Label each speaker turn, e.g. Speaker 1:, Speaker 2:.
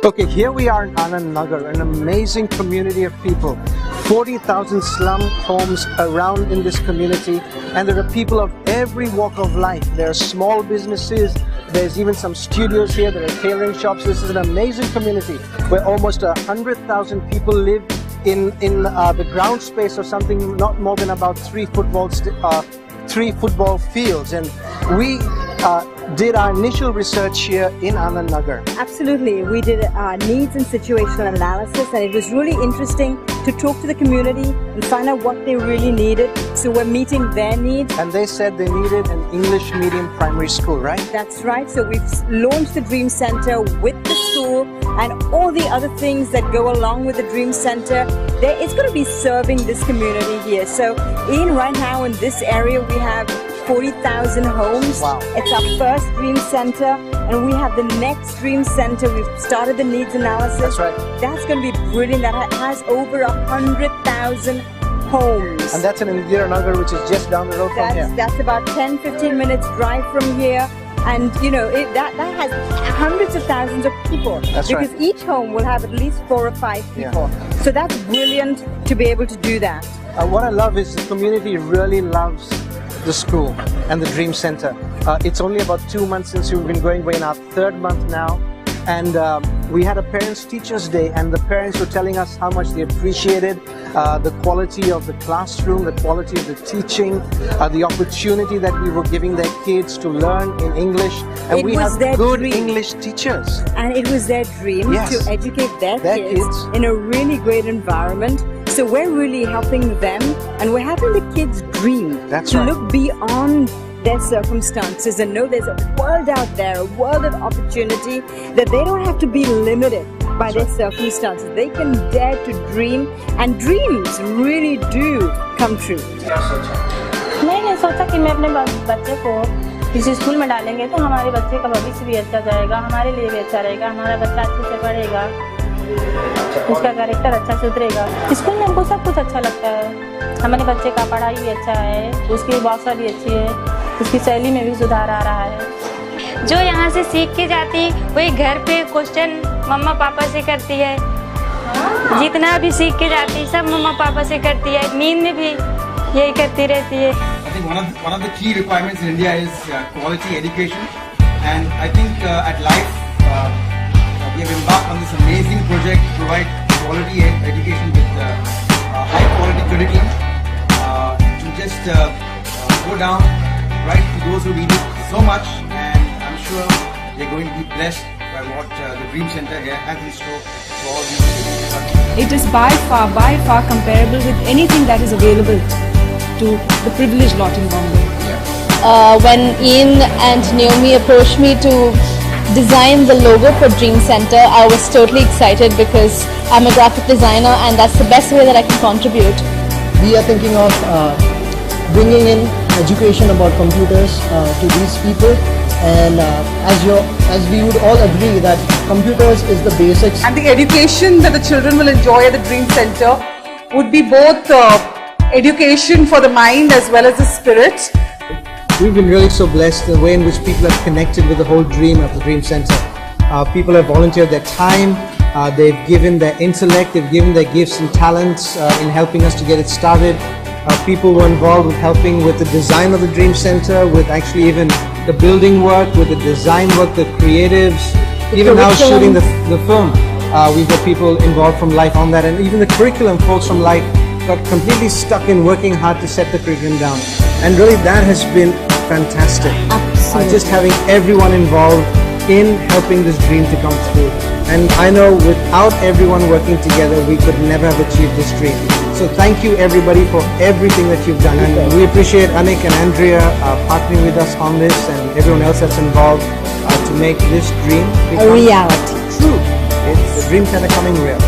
Speaker 1: Okay, here we are in Anand Nagar, an amazing community of people. 40,000 slum homes around in this community, and there are people of every walk of life. There are small businesses, there's even some studios here, there are tailoring shops. This is an amazing community where almost 100,000 people live in the ground space of something not more than about three football fields. And we did our initial research here in Anand Nagar.
Speaker 2: Absolutely. We did needs and situational analysis, and it was really interesting to talk to the community and find out what they really needed. So we're meeting their needs.
Speaker 1: And they said they needed an English medium primary school, right?
Speaker 2: That's right. So we've launched the Dream Center with the school and all the other things that go along with the Dream Center. It's going to be serving this community here. So right now in this area we have 40,000 homes.
Speaker 1: Wow.
Speaker 2: It's our first Dream Center, and we have the next Dream Center. We've started the needs analysis.
Speaker 1: That's right.
Speaker 2: That's going to be brilliant. That has over 100,000 homes.
Speaker 1: And that's in Indira Nagar, which is just down the road from here.
Speaker 2: That's about 10-15 minutes drive from here. And you know, that has hundreds of thousands of people.
Speaker 1: That's
Speaker 2: because
Speaker 1: right.
Speaker 2: each home will have at least 4 or 5 people.
Speaker 1: Yeah.
Speaker 2: So that's brilliant to be able to do that.
Speaker 1: What I love is the community really loves the school and the Dream Center. It's only about 2 months since we've been going. We're in our 3rd month now, and we had a Parents Teachers Day, and the parents were telling us how much they appreciated the quality of the classroom, the quality of the teaching, the opportunity that we were giving their kids to learn in English, and we have good English teachers.
Speaker 2: And it was their dream to educate their kids in a really great environment. So we're really helping them, and we're helping the kids dream.
Speaker 1: That's
Speaker 2: to
Speaker 1: right.
Speaker 2: look beyond their circumstances and know there's a world out there, a world of opportunity, that they don't have to be limited by their circumstances. They can dare to dream, and dreams really do come true.
Speaker 3: मैंने सोचा कि मैं अपने बच्चे को किसी school में डालेंगे तो हमारे बच्चे का भविष्य भी अच्छा जाएगा, हमारे लिए भी अच्छा रहेगा, हमारा बच्चा अच्छे से पढ़ेगा, उसका कैरेक्टर अच्छा सुधरेगा। स्कूल में हमको सब कुछ अच्छा लगता है। हमारे बच्चे का पढ़ाई भी अच्छा है, उसकी भाषा भी अच्छी है, उसकी शैली में भी सुधार आ रहा है।
Speaker 4: जो यहाँ से सीख के जाती वही घर पे क्वेश्चन मम्मा पापा से करती है। जितना भी सीख के जाती सब मम्मा पापा से करती है, नींद में भी यही करती रहती है।
Speaker 5: I think one of the key requirements in India is quality education, and I think at Life we have embarked on this amazing project to provide quality education with high quality curriculum to just go down right to those who need it so much, and I'm sure they're going to be blessed by what the Dream Center here has in store for all these kids.
Speaker 6: It is by far comparable with anything that is available to the privileged lot in Bombay.
Speaker 7: When Ian and Naomi approached me to design the logo for Dream Center, I was totally excited because I'm a graphic designer and that's the best way that I can contribute.
Speaker 8: We are thinking of bringing in education about computers to these people, and as we would all agree that computers is the basics.
Speaker 6: And the education that the children will enjoy at the Dream Center would be both education for the mind as well as the spirit.
Speaker 1: We've been really so blessed the way in which people have connected with the whole dream of the Dream Center. People have volunteered their time, they've given their intellect, they've given their gifts and talents in helping us to get it started. People were involved with helping with the design of the Dream Center, with actually even the building work, with the design work, the creatives, even now shooting the film. We've got people involved from Life on that, and even the curriculum folks from Life got completely stuck in working hard to set the curriculum down. And really that has been fantastic.
Speaker 7: Absolutely.
Speaker 1: Just having everyone involved in helping this dream to come through. And I know without everyone working together, we could never have achieved this dream. So thank you everybody for everything that you've done. And we appreciate Anik and Andrea partnering with us on this, and everyone else that's involved to make this dream become
Speaker 2: A reality.
Speaker 1: True. It's the Dream Center coming real.